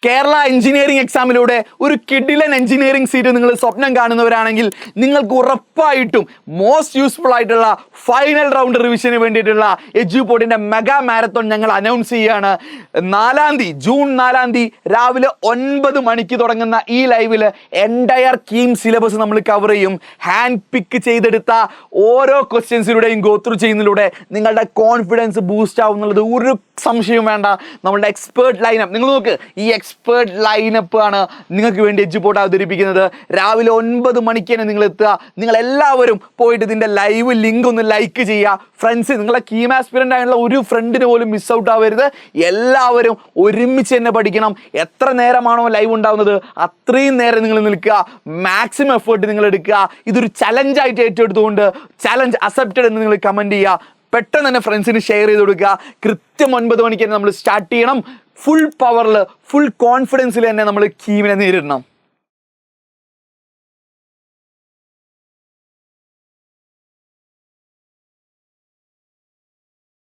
Kerala engineering എക്സാമിലൂടെ ഒരു കിഡിലൻ engineering seat നിങ്ങൾ സ്വപ്നം കാണുന്നവരാണെങ്കിൽ നിങ്ങൾക്ക് ഉറപ്പായിട്ടും മോസ്റ്റ് യൂസ്ഫുൾ ആയിട്ടുള്ള ഫൈനൽ റൗണ്ട് റിവിഷന് വേണ്ടിയിട്ടുള്ള എഡ്യൂപോർട്ടിന്റെ മെഗാ മാരത്തോൺ ഞങ്ങൾ അനൗൺസ് ചെയ്യുകയാണ്. ജൂൺ 4 രാവിലെ 9 മണിക്ക് തുടങ്ങുന്ന ഈ ലൈവിൽ എൻറ്റയർ കീം സിലബസ് നമ്മൾ കവർ ചെയ്യും. ഹാൻഡ് പിക്ക് ചെയ്തെടുത്ത ഓരോ ക്വസ്റ്റ്യൻസിലൂടെയും ഗോ ത്രൂ ചെയ്യുന്നതിലൂടെ നിങ്ങളുടെ കോൺഫിഡൻസ് ബൂസ്റ്റ് ആവുന്നുള്ളത് ഒരു സംശയവും വേണ്ട. നമ്മളുടെ എക്സ്പേർട്ട് ലൈനപ്പ് നിങ്ങൾ നോക്ക്, ഈ എക്സ്പേർട്ട് ലൈനപ്പ് ആണ് നിങ്ങൾക്ക് വേണ്ടി എഡ്യൂപോർട്ട് അവതരിപ്പിക്കുന്നത്. രാവിലെ 9 മണിക്ക് തന്നെ നിങ്ങൾ എത്തുക. നിങ്ങൾ എല്ലാവരും പോയിട്ട് ഇതിൻ്റെ ലൈവ് ലിങ്ക് ഒന്ന് ലൈക്ക് ചെയ്യുക. ഫ്രണ്ട്സ്, നിങ്ങളുടെ കീം ആസ്പിറൻ്റ് ആയിട്ടുള്ള ഒരു ഫ്രണ്ടിന് പോലും മിസ് ഔട്ട് ആവരുത്. എല്ലാവരും ഒരുമിച്ച് തന്നെ പഠിക്കണം. എത്ര നേരമാണോ ലൈവ് ഉണ്ടാവുന്നത് അത്രയും നേരം നിങ്ങൾ നിൽക്കുക. മാക്സിമം എഫേർട്ട് നിങ്ങൾ എടുക്കുക. ഇതൊരു ചലഞ്ചായിട്ട് ഏറ്റെടുത്തുകൊണ്ട് ചലഞ്ച് അക്സെപ്റ്റഡ് എന്ന് നിങ്ങൾ കമൻറ്റ് ചെയ്യുക. പെട്ടെന്ന് തന്നെ ഫ്രണ്ട്സിന് ഷെയർ ചെയ്ത് കൊടുക്കുക. കൃത്യം 9 മണിക്ക് തന്നെ നമ്മൾ സ്റ്റാർട്ട് ചെയ്യണം. ഫുൾ പവറിൽ, ഫുൾ കോൺഫിഡൻസിൽ തന്നെ നമ്മൾ കീമിനെ നേരിടണം.